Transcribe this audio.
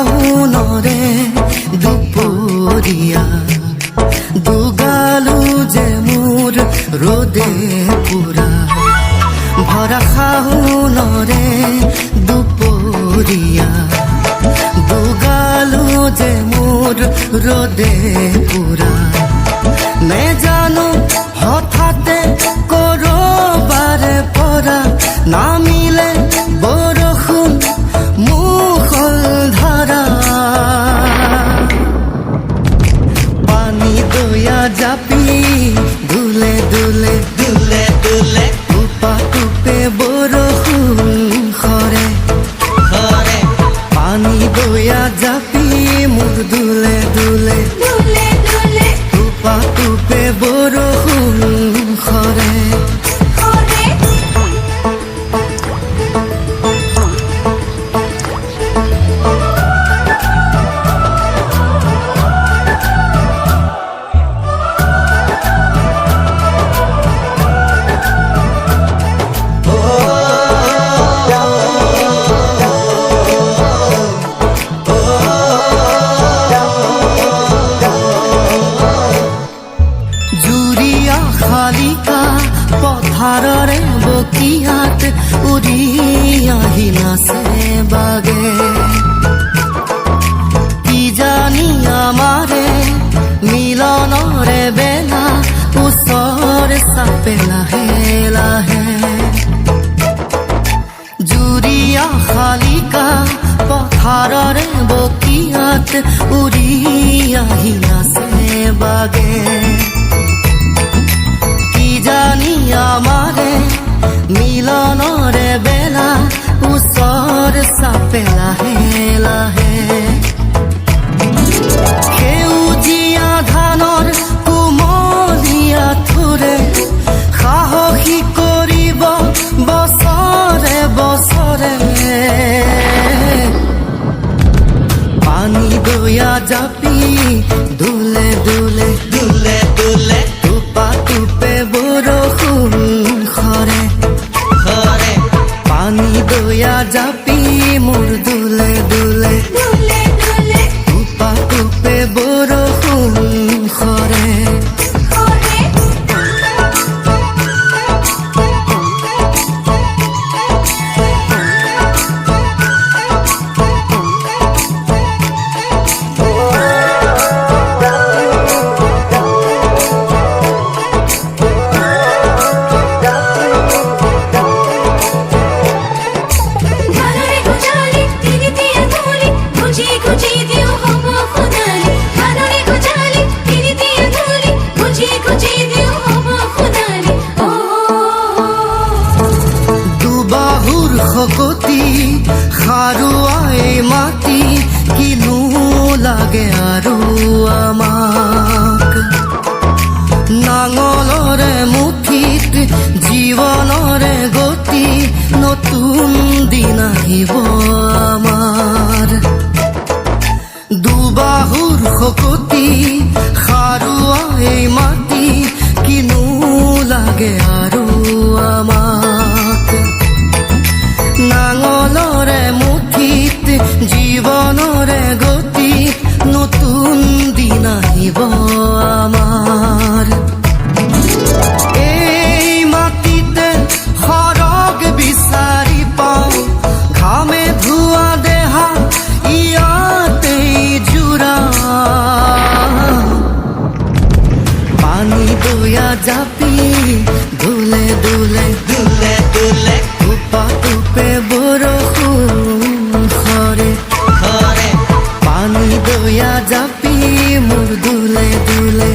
শাওনৰে দুপৰীয়া দুগালো যে মোৰ ৰ'দে পুৰা ভৰা শাওনৰে দুপৰীয়া দুগালো যে মোৰ ৰ'দে পুৰা নেজানো হঠাতে কৰবাৰে পৰা নামিলে বৰষুণ মুষলধাৰা পানী দয়া জাপি দুলে দুলে দুলে দুলে টুপা টুপে বৰষুণ সৰে সৰে পানী দয়া জাপি মোৰ দুলে দুলে দুলে দুলে টুপা টুপে বৰষুণ সৰে সৰে জুৰিয়া শালিকা পথাৰৰে বকিয়াত উৰি আহি নাচে বাগে কি জানি আমাৰে মিলনৰে বেলা ওচৰ চাপে লাহে লাহে জুৰিয়া শালিকা পথাৰৰে বকিয়াত উৰি আহি নাচে বাগে কি জানি আমাৰে মিলনৰে বেলা ওচৰ চাপে লাহে লাহে সেউজীয়া ধানৰ কুমলীয়া থোৰে সাহসী কৰিব বছৰে বছৰে পানী দয়া জাপি দুলে দুলে দুলে দুলে টুপা টুপে বৰষুণ সৰে সৰে পানী দয়া জাপি মোৰ দুলে দুলে দুলে দুলে টুপা টুপে বৰষুণ সৰে সৰে ভালৰে গুজালি তিনি তিয়া ধুলি খুঁজি খুঁজি দিও হব খুদালি ভালৰে গুজালি তিনি তিয়া ধুলি খুঁজি খুঁজি দিও হব খুদালি ও দুবাহুৰ শকতি সাৰুৱাই মাটি কিনো লাগে আৰু আমাক নাঙলৰে মুঠিত জীৱনৰে গতি নতুন দিন আহিব আমাৰ দুবাহুৰ শকতি সাৰুৱাই মাটি কিনো লাগে আৰু আমাক নাঙলৰে মুঠিত জীৱনৰে গতি নতুন দিন আহিব আমাৰ এই মাটিতে সৰগ বিচাৰি পাওঁ ঘামে ধোৱা দেহা ইয়াতেই জোৰা পানী দয়া জাপি দুলে দুলে দুলে দুলে টুপা টুপে বৰষুণ সৰে সৰে পানী দয়া জাপি মোৰ দুলে দুলে